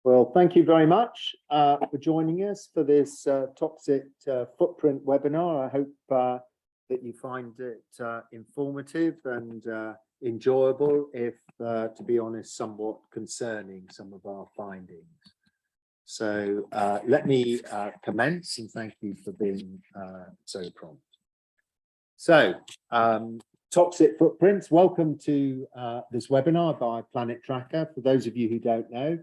Well, thank you very much for joining us for this toxic footprint webinar. I hope that you find it informative and enjoyable, if to be honest, somewhat concerning, some of our findings. So let me commence, and thank you for being so prompt. So toxic footprints, welcome to this webinar by Planet Tracker. For those of you who don't know,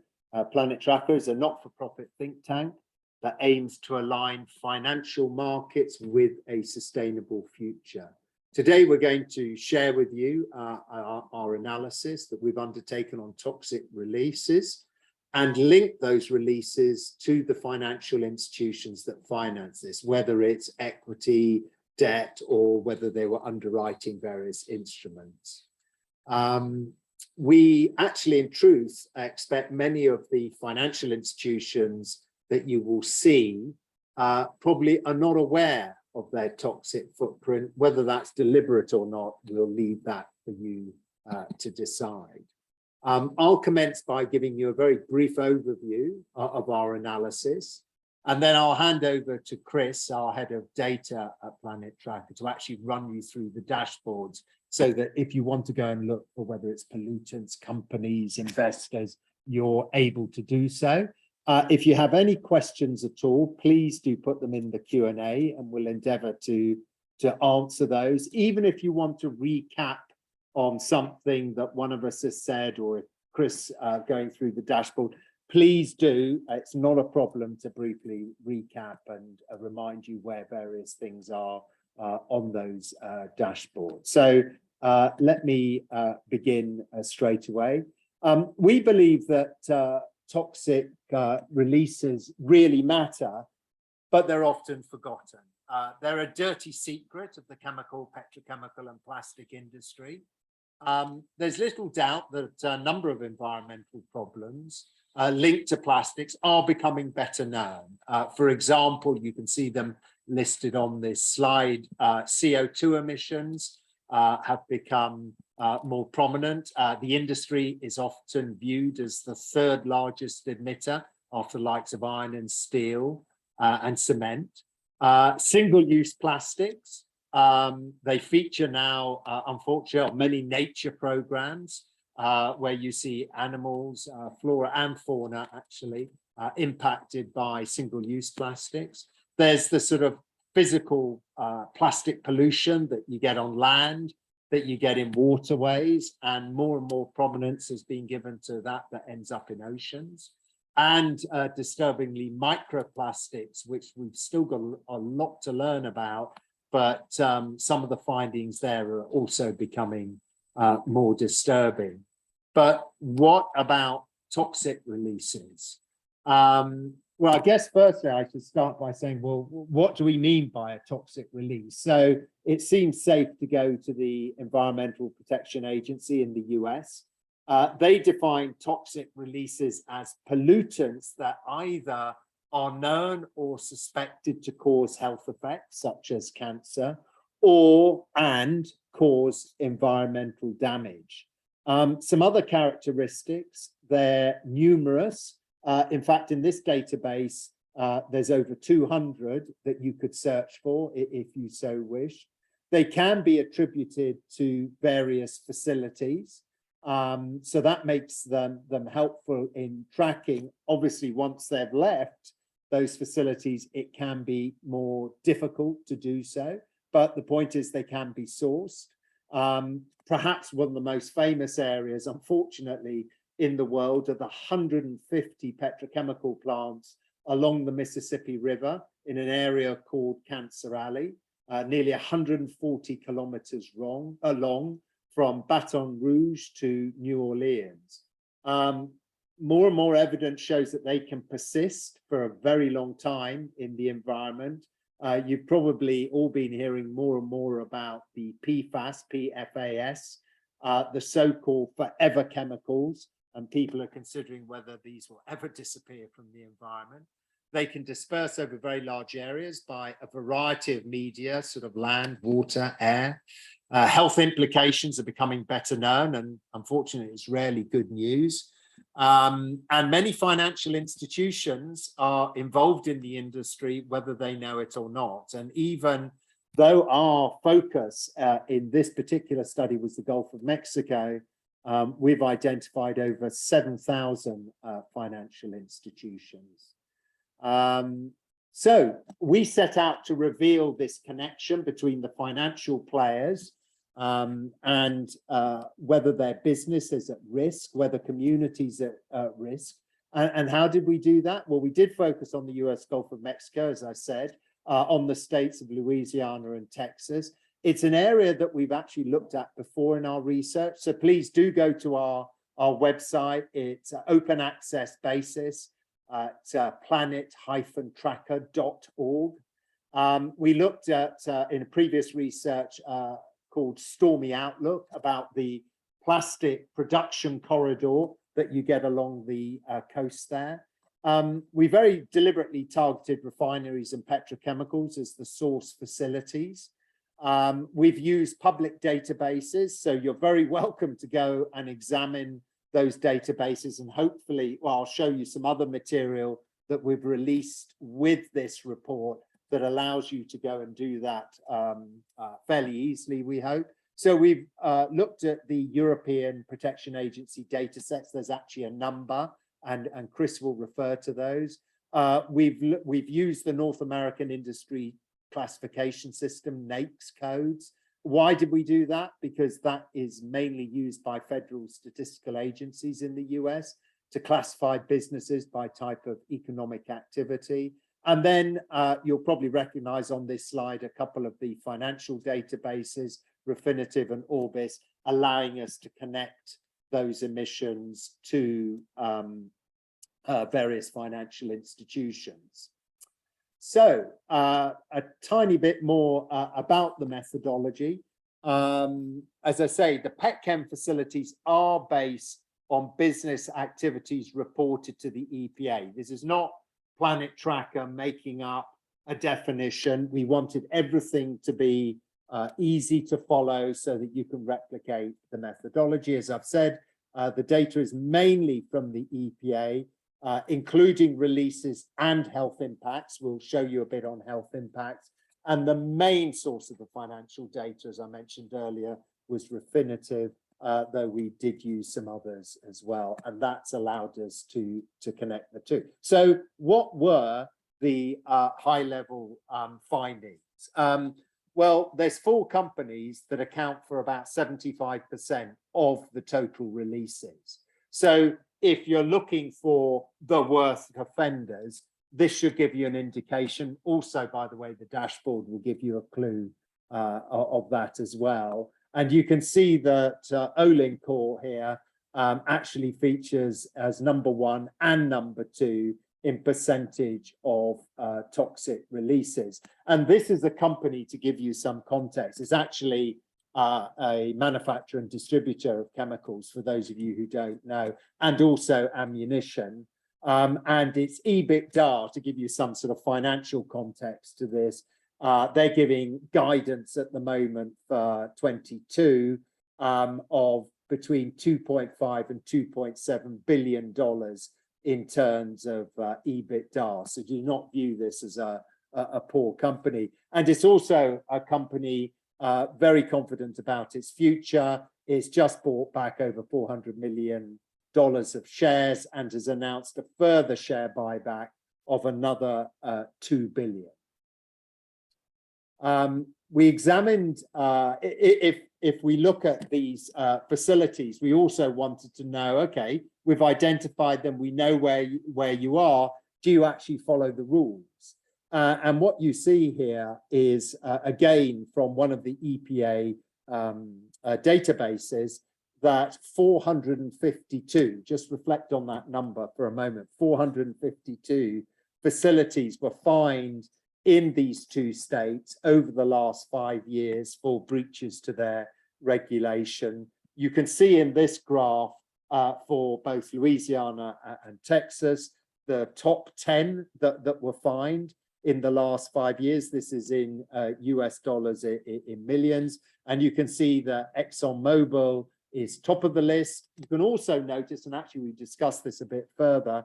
Planet Tracker is a not-for-profit think tank that aims to align financial markets with a sustainable future. Today, we're going to share with you our analysis that we've undertaken on toxic releases and link those releases to the financial institutions that finance this, whether it's equity, debt, or whether they were underwriting various instruments. We actually, in truth, expect many of the financial institutions that you will see probably are not aware of their toxic footprint. Whether that's deliberate or not, we'll leave that for you to decide. I'll commence by giving you a very brief overview of our analysis, and then I'll hand over to Chris, our head of data at Planet Tracker, to actually run you through the dashboards, so that if you want to go and look for whether it's pollutants, companies, investors, you're able to do so. If you have any questions at all, please do put them in the Q&A, and we'll endeavour to answer those. Even if you want to recap on something that one of us has said, or if Chris going through the dashboard, please do. It's not a problem to briefly recap and remind you where various things are on those dashboards. So let me begin straight away. We believe that toxic releases really matter, but they're often forgotten. They're a dirty secret of the chemical, petrochemical and plastic industry. There's little doubt that a number of environmental problems linked to plastics are becoming better known. For example, you can see them listed on this slide. CO2 emissions have become more prominent. The industry is often viewed as the third largest emitter after the likes of iron and steel and cement. Single-use plastics, they feature now, unfortunately, on many nature programs where you see animals, flora and fauna actually impacted by single-use plastics. There's the sort of physical plastic pollution that you get on land, that you get in waterways, and more prominence has been given to that ends up in oceans. And disturbingly, microplastics, which we've still got a lot to learn about, but some of the findings there are also becoming more disturbing. But what about toxic releases? Well, I guess firstly, I should start by saying, well, what do we mean by a toxic release? So it seems safe to go to the Environmental Protection Agency in the US. They define toxic releases as pollutants that either are known or suspected to cause health effects, such as cancer, and cause environmental damage. Some other characteristics, they're numerous. In fact, in this database, there's over 200 that you could search for if you so wish. They can be attributed to various facilities. So that makes them helpful in tracking. Obviously, once they've left those facilities, it can be more difficult to do so. But the point is they can be sourced. Perhaps one of the most famous areas, unfortunately, in the world are the 150 petrochemical plants along the Mississippi River in an area called Cancer Alley, nearly 140 kilometers long from Baton Rouge to New Orleans. More and more evidence shows that they can persist for a very long time in the environment. You've probably all been hearing more and more about the PFAS, the so-called forever chemicals, and people are considering whether these will ever disappear from the environment. They can disperse over very large areas by a variety of media, sort of land, water, air. Health implications are becoming better known, and unfortunately, it's rarely good news. And many financial institutions are involved in the industry, whether they know it or not. And even though our focus in this particular study was the Gulf of Mexico, we've identified over 7,000 financial institutions. So we set out to reveal this connection between the financial players and whether their business is at risk, whether communities are at risk. And how did we do that? Well, we did focus on the US Gulf of Mexico, as I said, on the states of Louisiana and Texas. It's an area that we've actually looked at before in our research. So please do go to our website. It's open access basis. It's planet-tracker.org. We looked at, in a previous research called Stormy Outlook, about the plastic production corridor that you get along the coast there. We very deliberately targeted refineries and petrochemicals as the source facilities. We've used public databases, so you're very welcome to go and examine those databases, and hopefully, well, I'll show you some other material that we've released with this report that allows you to go and do that fairly easily, we hope. So we've looked at the European Protection Agency data sets. There's actually a number, and Chris will refer to those. We've used the North American Industry Classification System, NAICS codes. Why did we do that? Because that is mainly used by federal statistical agencies in the US to classify businesses by type of economic activity. And then you'll probably recognize on this slide a couple of the financial databases, Refinitiv and Orbis, allowing us to connect those emissions to various financial institutions. So a tiny bit more about the methodology. As I say, the petchem facilities are based on business activities reported to the EPA. This is not Planet Tracker making up a definition. We wanted everything to be easy to follow so that you can replicate the methodology. As I've said, the data is mainly from the EPA, including releases and health impacts. We'll show you a bit on health impacts. And the main source of the financial data, as I mentioned earlier, was Refinitiv, though we did use some others as well. And that's allowed us to connect the two. So what were the high-level findings? Well, there's 4 companies that account for about 75% of the total releases. So if you're looking for the worst offenders, this should give you an indication. Also, by the way, the dashboard will give you a clue of that as well. And you can see that Olin Corp here actually features as #1 and #2 in percentage of toxic releases. And this is a company, to give you some context, it's actually a manufacturer and distributor of chemicals, for those of you who don't know, and also ammunition. And its EBITDA, to give you some sort of financial context to this, they're giving guidance at the moment for 22 of between $2.5 and $2.7 billion in terms of EBITDA. So do not view this as a poor company. And it's also a company very confident about its future. It's just bought back over $400 million of shares and has announced a further share buyback of another $2 billion. We examined, if we look at these facilities, we also wanted to know, okay, we've identified them, we know where you are, do you actually follow the rules? And what you see here is, again, from one of the EPA databases, that 452, just reflect on that number for a moment, 452 facilities were fined in these 2 states over the last 5 years for breaches to their regulation. You can see in this graph for both Louisiana and Texas, the top 10 that were fined in the last 5 years. This is in US dollars in millions. And you can see that ExxonMobil is top of the list. You can also notice, and actually we discussed this a bit further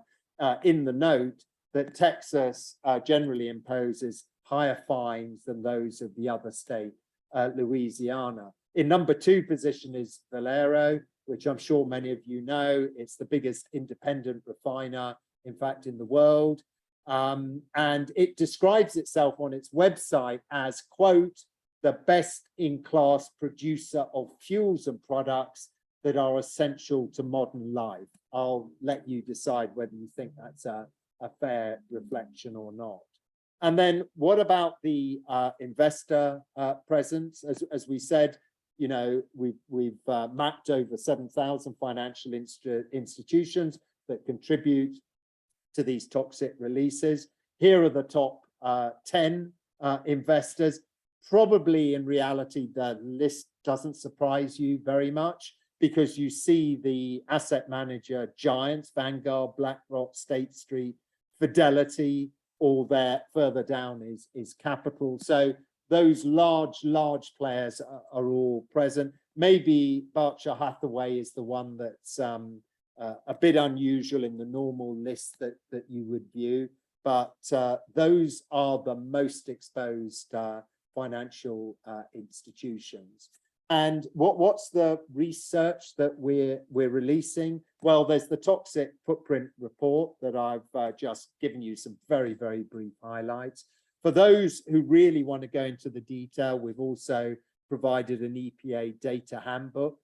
in the note, that Texas generally imposes higher fines than those of the other state, Louisiana. In number 2 position is Valero, which I'm sure many of you know. It's the biggest independent refiner, in fact, in the world. And it describes itself on its website as, quote, the best in class producer of fuels and products that are essential to modern life. I'll let you decide whether you think that's a fair reflection or not. And then what about the investor presence? As we said, you know, we've mapped over 7,000 financial institutions that contribute to these toxic releases. Here are the top 10 investors. Probably in reality, the list doesn't surprise you very much, because you see the asset manager giants, Vanguard, BlackRock, State Street, Fidelity, all there. Further down is Capital. So those large players are all present. Maybe Berkshire Hathaway is the one that's a bit unusual in the normal list that you would view, but those are the most exposed financial institutions. And what's the research that we're releasing? Well, there's the toxic footprint report that I've just given you some very brief highlights. For those who really want to go into the detail, we've also provided an EPA data handbook,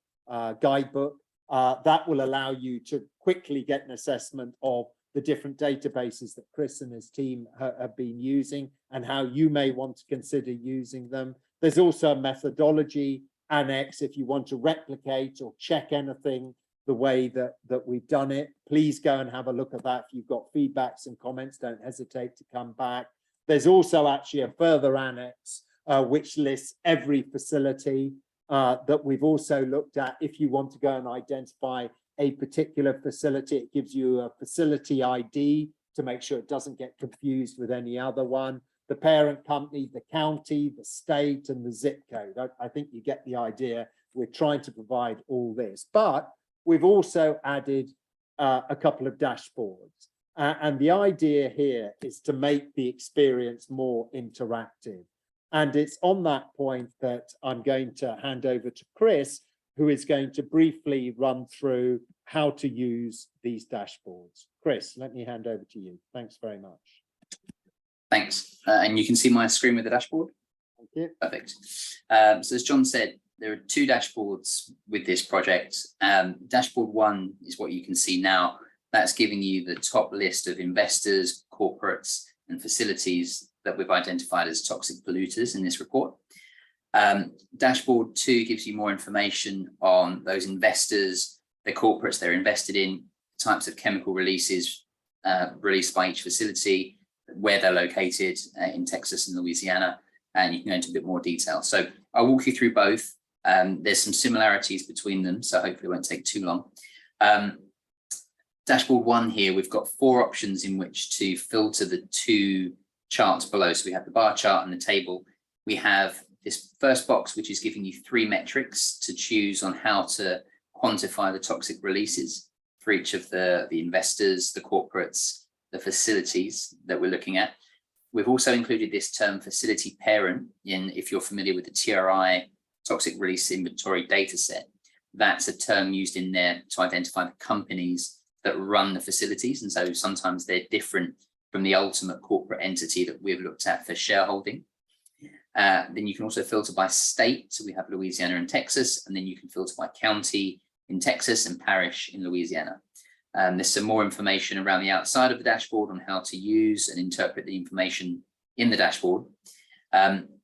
guidebook, that will allow you to quickly get an assessment of the different databases that Chris and his team have been using and how you may want to consider using them. There's also a methodology annex if you want to replicate or check anything the way that we've done it. Please go and have a look at that. If you've got feedbacks and comments, don't hesitate to come back. There's also actually a further annex which lists every facility that we've also looked at. If you want to go and identify a particular facility, it gives you a facility ID to make sure it doesn't get confused with any other one. The parent company, the county, the state, and the zip code. I think you get the idea. We're trying to provide all this, but we've also added a couple of dashboards. And the idea here is to make the experience more interactive. And it's on that point that I'm going to hand over to Chris, who is going to briefly run through how to use these dashboards. Chris, let me hand over to you. Thanks very much. Thanks. And you can see my screen with the dashboard? Thank you. Perfect. So as John said, there are 2 dashboards with this project. Dashboard 1 is what you can see now. That's giving you the top list of investors, corporates, and facilities that we've identified as toxic polluters in this report. Dashboard 2 gives you more information on those investors, the corporates they're invested in, types of chemical releases released by each facility, where they're located in Texas and Louisiana, and you can go into a bit more detail. So I'll walk you through both. There's some similarities between them, so hopefully it won't take too long. Dashboard 1 here, we've got 4 options in which to filter the 2 charts below. So we have the bar chart and the table. We have this first box, which is giving you 3 metrics to choose on how to quantify the toxic releases for each of the investors, the corporates, the facilities that we're looking at. We've also included this term facility parent in, if you're familiar with the TRI toxic release inventory data set. That's a term used in there to identify the companies that run the facilities. And so sometimes they're different from the ultimate corporate entity that we've looked at for shareholding. Then you can also filter by state. So we have Louisiana and Texas, and then you can filter by county in Texas and parish in Louisiana. There's some more information around the outside of the dashboard on how to use and interpret the information in the dashboard.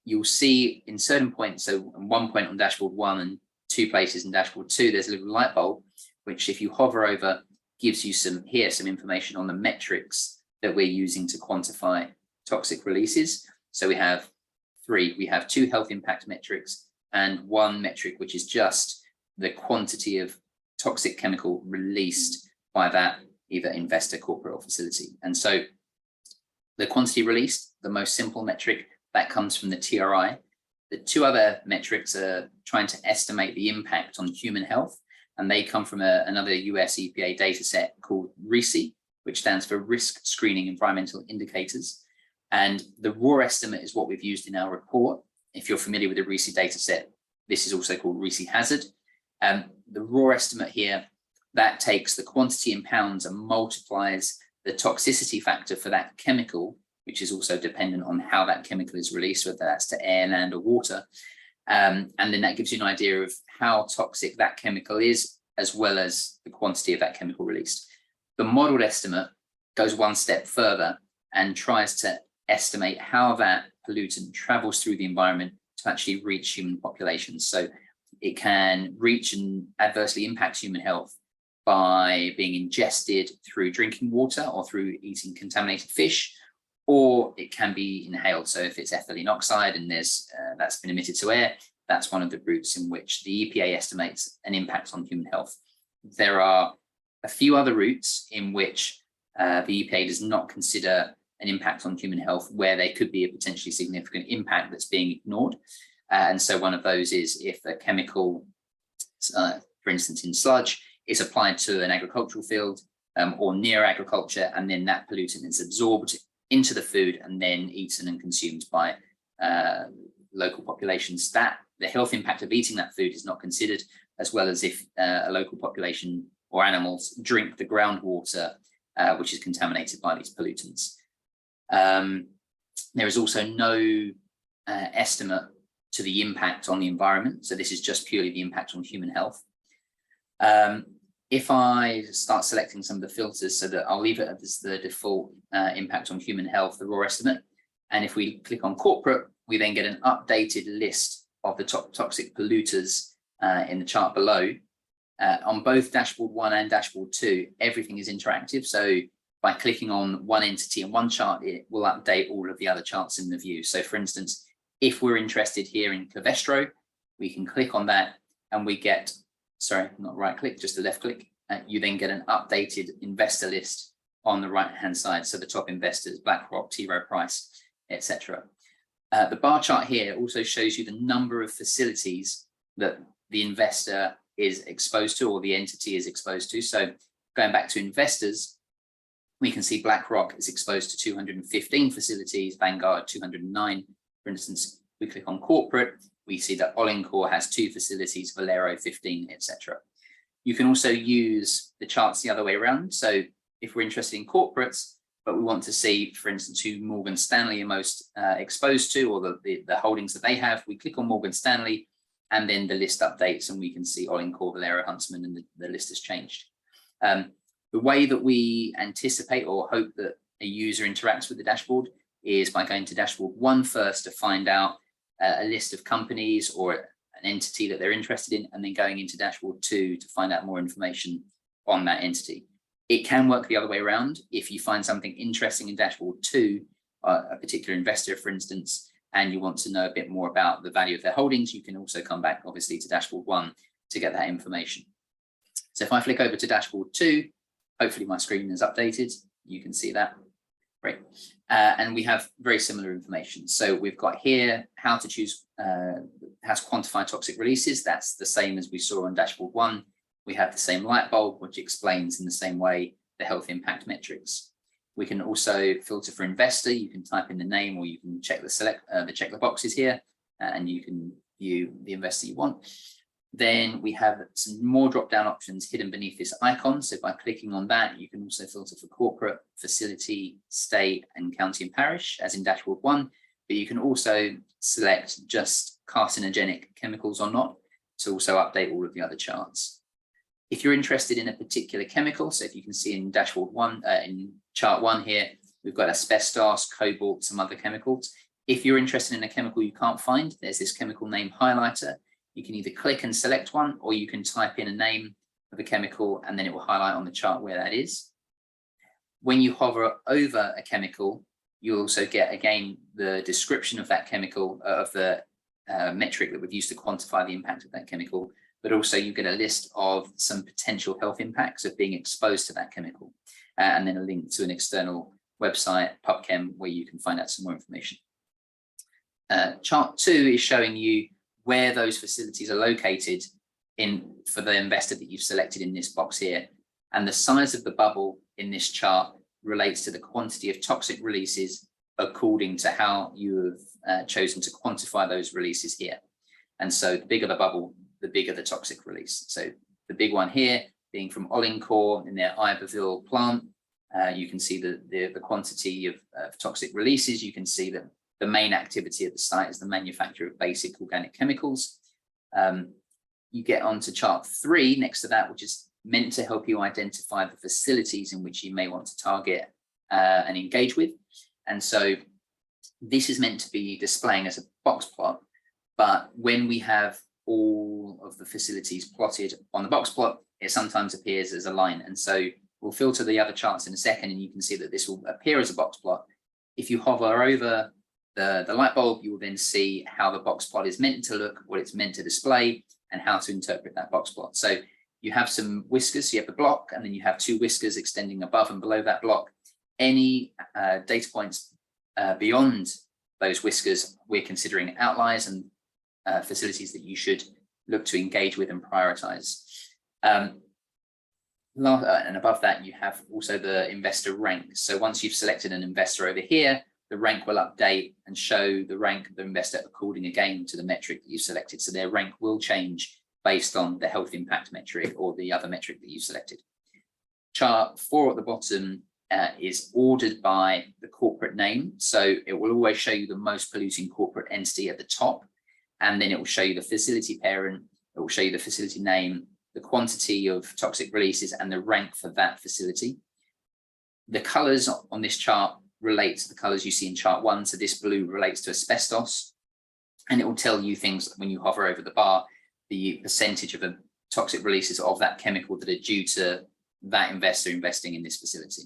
You'll see in certain points, so at one point on dashboard 1 and 2 places in dashboard 2, there's a little light bulb, which if you hover over, gives you some information on the metrics that we're using to quantify toxic releases. So we have 3. We have 2 health impact metrics and 1 metric, which is just the quantity of toxic chemical released by that either investor, corporate, or facility. And so the quantity released, the most simple metric, that comes from the TRI. The 2 other metrics are trying to estimate the impact on human health. and they come from another US EPA data set called RISI, which stands for Risk Screening Environmental Indicators. And the raw estimate is what we've used in our report. If you're familiar with the RISI data set, this is also called RISI hazard. The raw estimate here, that takes the quantity in pounds and multiplies the toxicity factor for that chemical, which is also dependent on how that chemical is released, whether that's to air, land, or water. And then that gives you an idea of how toxic that chemical is, as well as the quantity of that chemical released. The modeled estimate goes one step further and tries to estimate how that pollutant travels through the environment to actually reach human populations. So it can reach and adversely impact human health by being ingested through drinking water or through eating contaminated fish, or it can be inhaled. So if it's ethylene oxide and that's been emitted to air, that's one of the routes in which the EPA estimates an impact on human health. There are a few other routes in which the EPA does not consider an impact on human health, where there could be a potentially significant impact that's being ignored. And so one of those is if a chemical, for instance, in sludge, is applied to an agricultural field or near agriculture, and then that pollutant is absorbed into the food and then eaten and consumed by local populations. That the health impact of eating that food is not considered, as well as if a local population or animals drink the groundwater, which is contaminated by these pollutants. There is also no estimate to the impact on the environment. So this is just purely the impact on human health. If I start selecting some of the filters, so that I'll leave it as the default impact on human health, the raw estimate. And if we click on corporate, we then get an updated list of the top toxic polluters in the chart below. On both dashboard 1 and dashboard 2, everything is interactive. So by clicking on one entity in one chart, it will update all of the other charts in the view. So for instance, if we're interested here in Covestro, we can click on that and we get, sorry, not right click, just a left click. You then get an updated investor list on the right-hand side. So the top investors, BlackRock, T. Rowe Price, etc. The bar chart here also shows you the number of facilities that the investor is exposed to, or the entity is exposed to. So going back to investors, we can see BlackRock is exposed to 215 facilities, Vanguard 209. For instance, we click on corporate, we see that Olin Corp has 2 facilities, Valero 15, etc. You can also use the charts the other way around. So if we're interested in corporates, but we want to see, for instance, who Morgan Stanley are most exposed to, or the holdings that they have, we click on Morgan Stanley, and then the list updates, and we can see Olin Corp, Valero, Huntsman, and the list has changed. The way that we anticipate or hope that a user interacts with the dashboard is by going to dashboard 1 first to find out a list of companies or an entity that they're interested in, and then going into dashboard 2 to find out more information on that entity. It can work the other way around. If you find something interesting in dashboard 2, a particular investor, for instance, and you want to know a bit more about the value of their holdings, you can also come back, obviously, to dashboard 1 to get that information. So if I flick over to dashboard 2, hopefully my screen is updated. You can see that. Great. And we have very similar information. So we've got here how to choose, how to quantify toxic releases. That's the same as we saw on dashboard 1. We have the same light bulb, which explains in the same way the health impact metrics. We can also filter for investor. You can type in the name, or you can check the boxes here, and you can view the investor you want. Then we have some more drop-down options hidden beneath this icon. So by clicking on that, you can also filter for corporate, facility, state, and county and parish, as in dashboard 1. But you can also select just carcinogenic chemicals or not to also update all of the other charts. If you're interested in a particular chemical, so if you can see in dashboard 1, in chart 1 here, we've got asbestos, cobalt, some other chemicals. If you're interested in a chemical you can't find, there's this chemical name highlighter. You can either click and select one, or you can type in a name of a chemical and then it will highlight on the chart where that is. When you hover over a chemical, you'll also get, again, the description of that chemical, of the metric that we've used to quantify the impact of that chemical, but also you get a list of some potential health impacts of being exposed to that chemical, and then a link to an external website, PubChem, where you can find out some more information. Chart 2 is showing you where those facilities are located for the investor that you've selected in this box here. And the size of the bubble in this chart relates to the quantity of toxic releases according to how you have chosen to quantify those releases here. And so the bigger the bubble, the bigger the toxic release. So the big one here being from Olin Corp in their Iberville plant, you can see the quantity of toxic releases. You can see that the main activity at the site is the manufacture of basic organic chemicals. You get onto chart 3 next to that, which is meant to help you identify the facilities in which you may want to target and engage with. And so this is meant to be displaying as a box plot, but when we have all of the facilities plotted on the box plot, it sometimes appears as a line. And so we'll filter the other charts in a second, and you can see that this will appear as a box plot. If you hover over the light bulb, you will then see how the box plot is meant to look, what it's meant to display, and how to interpret that box plot. So you have some whiskers, so you have the block, and then you have 2 whiskers extending above and below that block. Any data points beyond those whiskers, we're considering outliers and facilities that you should look to engage with and prioritize. And above that, you have also the investor rank. So once you've selected an investor over here, the rank will update and show the rank of the investor according again to the metric that you've selected. So their rank will change based on the health impact metric or the other metric that you've selected. Chart 4 at the bottom is ordered by the corporate name. So it will always show you the most polluting corporate entity at the top, and then it will show you the facility parent, it will show you the facility name, the quantity of toxic releases, and the rank for that facility. The colors on this chart relate to the colors you see in chart 1. So this blue relates to asbestos, and it will tell you things when you hover over the bar, the percentage of toxic releases of that chemical that are due to that investor investing in this facility.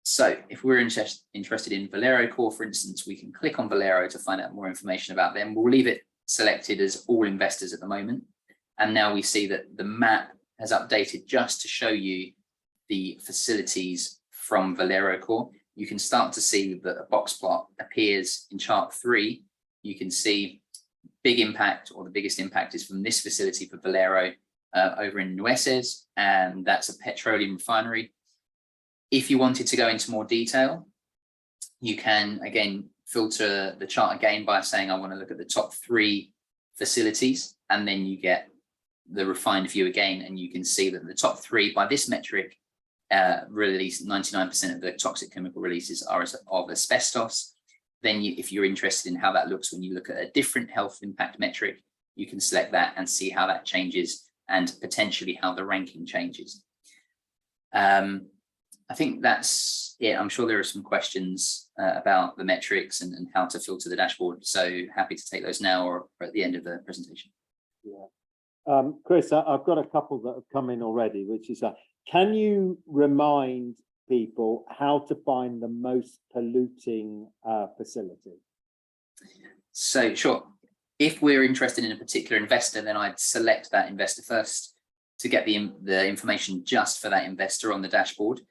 So if we're interested in Valero Corp, for instance, we can click on Valero to find out more information about them. We'll leave it selected as all investors at the moment. And now we see that the map has updated just to show you the facilities from Valero Corp. You can start to see that a box plot appears in chart 3. You can see big impact, or the biggest impact, is from this facility for Valero over in Nueces, and that's a petroleum refinery. If you wanted to go into more detail, you can again filter the chart again by saying, I want to look at the top 3 facilities, and then you get the refined view again, and you can see that the top 3 by this metric release 99% of the toxic chemical releases are of asbestos. Then if you're interested in how that looks when you look at a different health impact metric, you can select that and see how that changes and potentially how the ranking changes. I think that's it. I'm sure there are some questions about the metrics and how to filter the dashboard. So happy to take those now or at the end of the presentation. Yeah. Chris, I've got a couple that have come in already, which is, can you remind people how to find the most polluting facility? So sure. If we're interested in a particular investor, then I'd select that investor first to get the information just for that investor on the dashboard.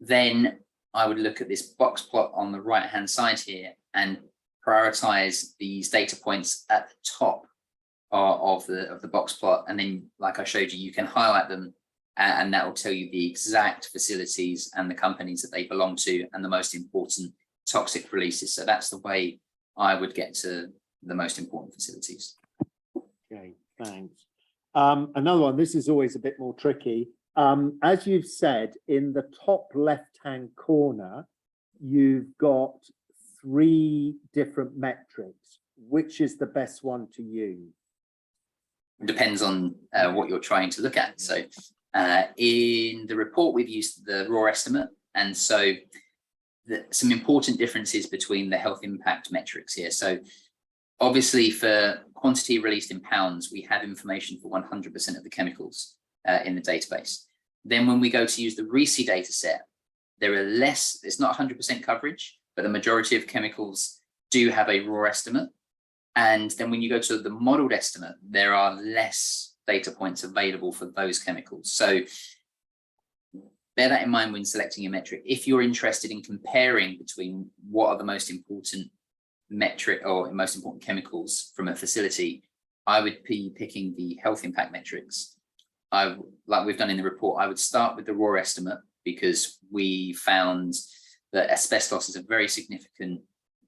Then I would look at this box plot on the right-hand side here and prioritize these data points at the top of the box plot. And then, like I showed you, you can highlight them, and that will tell you the exact facilities and the companies that they belong to and the most important toxic releases. So that's the way I would get to the most important facilities. Okay, thanks. Another one, this is always a bit more tricky. As you've said, in the top left-hand corner, you've got 3 different metrics. Which is the best one to use? It depends on what you're trying to look at. So in the report, we've used the raw estimate. And so some important differences between the health impact metrics here. So obviously for quantity released in pounds, we have information for 100% of the chemicals in the database. Then when we go to use the RISI data set, there are less, it's not 100% coverage, but the majority of chemicals do have a raw estimate. And then when you go to the modeled estimate, there are less data points available for those chemicals. So bear that in mind when selecting a metric. If you're interested in comparing between what are the most important metric or most important chemicals from a facility, I would be picking the health impact metrics. Like we've done in the report, I would start with the raw estimate because we found that asbestos is a very significant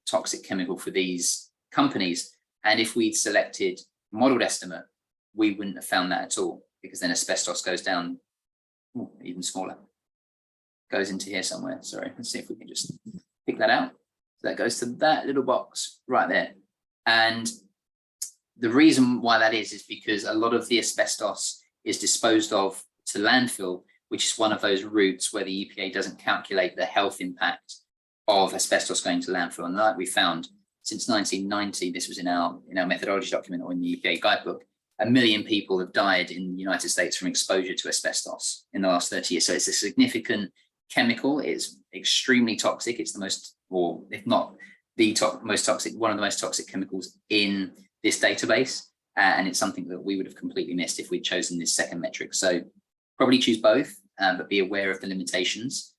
toxic chemical for these companies. And if we'd selected modeled estimate, we wouldn't have found that at all, because then asbestos goes down even smaller. Goes into here somewhere. Sorry, let's see if we can just pick that out. So that goes to that little box right there. And the reason why that is because a lot of the asbestos is disposed of to landfill, which is one of those routes where the EPA doesn't calculate the health impact of asbestos going to landfill. And like we found since 1990, this was in our methodology document or in the EPA guidebook, 1 million people have died in the United States from exposure to asbestos in the last 30 years. So it's a significant chemical. It's extremely toxic. It's the most, or if not the most toxic, one of the most toxic chemicals in this database. And it's something that we would have completely missed if we'd chosen this second metric. So probably choose both, but be aware of the limitations.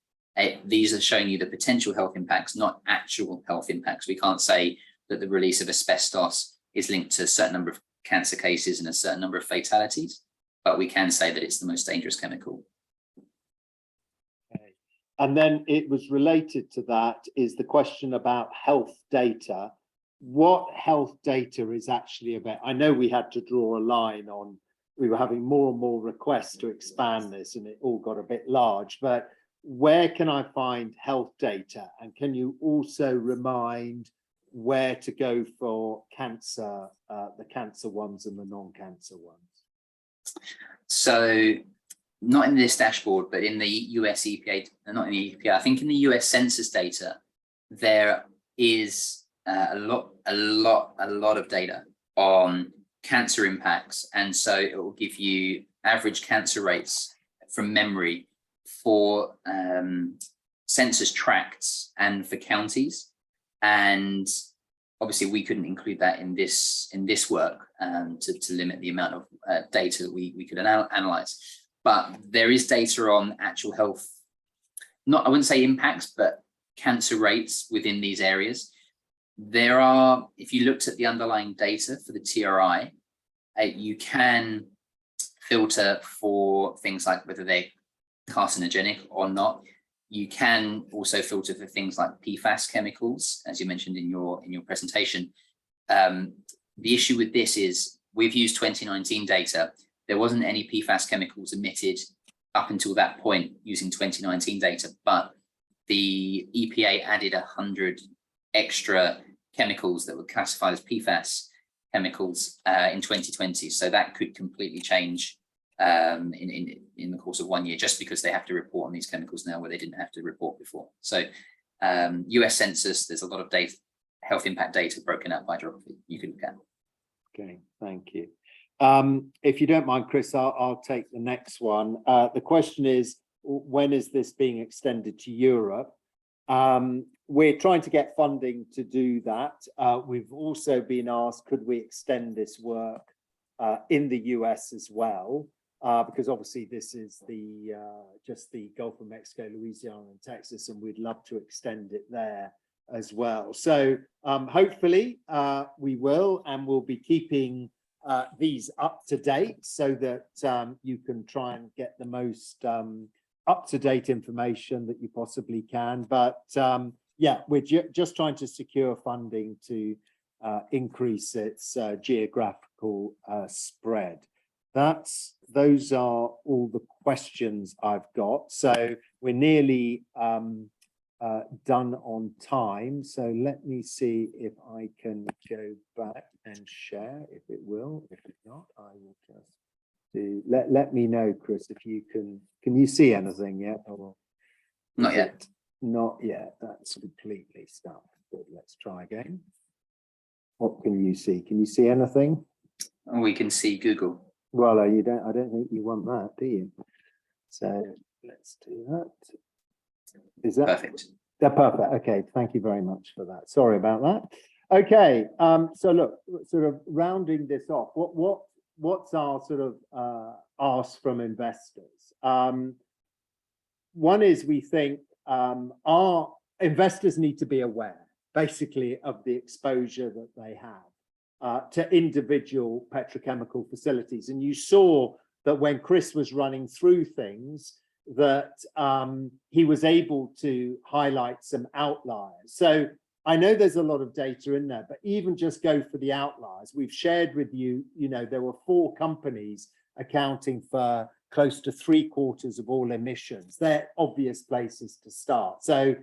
These are showing you the potential health impacts, not actual health impacts. We can't say that the release of asbestos is linked to a certain number of cancer cases and a certain number of fatalities, but we can say that it's the most dangerous chemical. Okay. And then it was related to that is the question about health data. What health data is actually about? I know we had to draw a line on, we were having more and more requests to expand this and it all got a bit large, but where can I find health data? And can you also remind where to go for cancer, the cancer ones and the non-cancer ones? So not in this dashboard, but in the US EPA, not in the EPA, I think in the US census data, there is a lot of data on cancer impacts. And so it will give you average cancer rates from memory for census tracts and for counties. And obviously we couldn't include that in this work to limit the amount of data that we could analyze. But there is data on actual health, I wouldn't say impacts, but cancer rates within these areas. There are, if you looked at the underlying data for the TRI, you can filter for things like whether they're carcinogenic or not. You can also filter for things like PFAS chemicals, as you mentioned in your presentation. The issue with this is we've used 2019 data. There wasn't any PFAS chemicals emitted up until that point using 2019 data, but the EPA added 100 extra chemicals that were classified as PFAS chemicals in 2020. So that could completely change in the course of 1 year, just because they have to report on these chemicals now where they didn't have to report before. So US Census, there's a lot of data, health impact data broken out by geography you can look at. Okay, thank you. If you don't mind, Chris, I'll take the next one. The question is, when is this being extended to Europe? We're trying to get funding to do that. We've also been asked, could we extend this work in the US as well? Because obviously this is the just the Gulf of Mexico, Louisiana and Texas, and we'd love to extend it there as well. So hopefully we will, and we'll be keeping these up to date so that you can try and get the most up-to-date information that you possibly can. But yeah, we're just trying to secure funding to increase its geographical spread. Those are all the questions I've got. So we're nearly done on time. So let me see if I can go back and share, if it will. If not, I will just do, let me know, Chris, if you can you see anything yet? Or not yet. Not yet. That's completely stuck. But let's try again. What can you see? Can you see anything? We can see Google. Well, I don't think you want that, do you? So let's do that. Is that perfect? They're perfect. Okay, thank you very much for that. Sorry about that. Okay, so look, sort of rounding this off, what's our sort of ask from investors? One is, we think our investors need to be aware, basically, of the exposure that they have. to individual petrochemical facilities. And you saw that when Chris was running through things, that he was able to highlight some outliers. So I know there's a lot of data in there, but even just go for the outliers. We've shared with you, there were 4 companies accounting for close to 3/4 of all emissions. They're obvious places to start. So,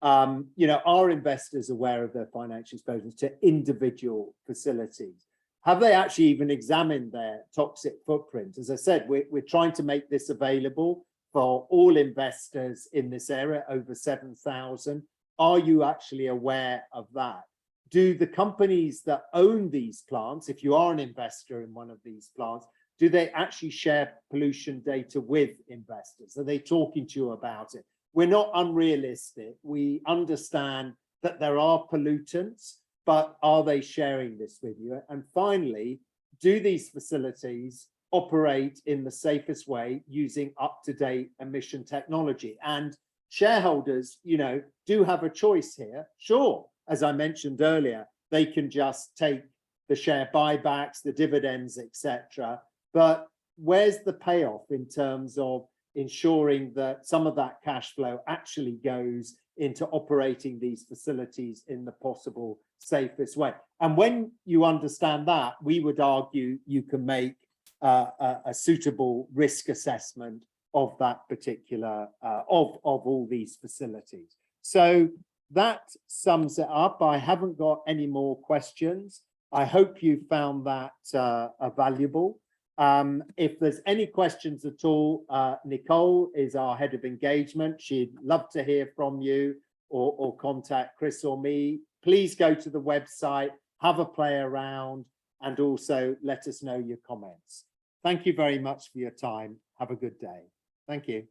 are investors aware of their financial exposures to individual facilities? Have they actually even examined their toxic footprint? As I said, we're trying to make this available for all investors in this area, over 7,000. Are you actually aware of that? Do the companies that own these plants, if you are an investor in one of these plants, do they actually share pollution data with investors? Are they talking to you about it? We're not unrealistic. We understand that there are pollutants, but are they sharing this with you? And finally, do these facilities operate in the safest way using up-to-date emission technology? And shareholders, do have a choice here. Sure, as I mentioned earlier, they can just take the share buybacks, the dividends, etc. But where's the payoff in terms of ensuring that some of that cash flow actually goes into operating these facilities in the possible safest way? And when you understand that, we would argue you can make a suitable risk assessment of that particular, of all these facilities. So that sums it up. I haven't got any more questions. I hope you found that valuable. If there's any questions at all, Nicole is our head of engagement. She'd love to hear from you, or contact Chris or me. Please go to the website, have a play around, and also let us know your comments. Thank you very much for your time. Have a good day. Thank you.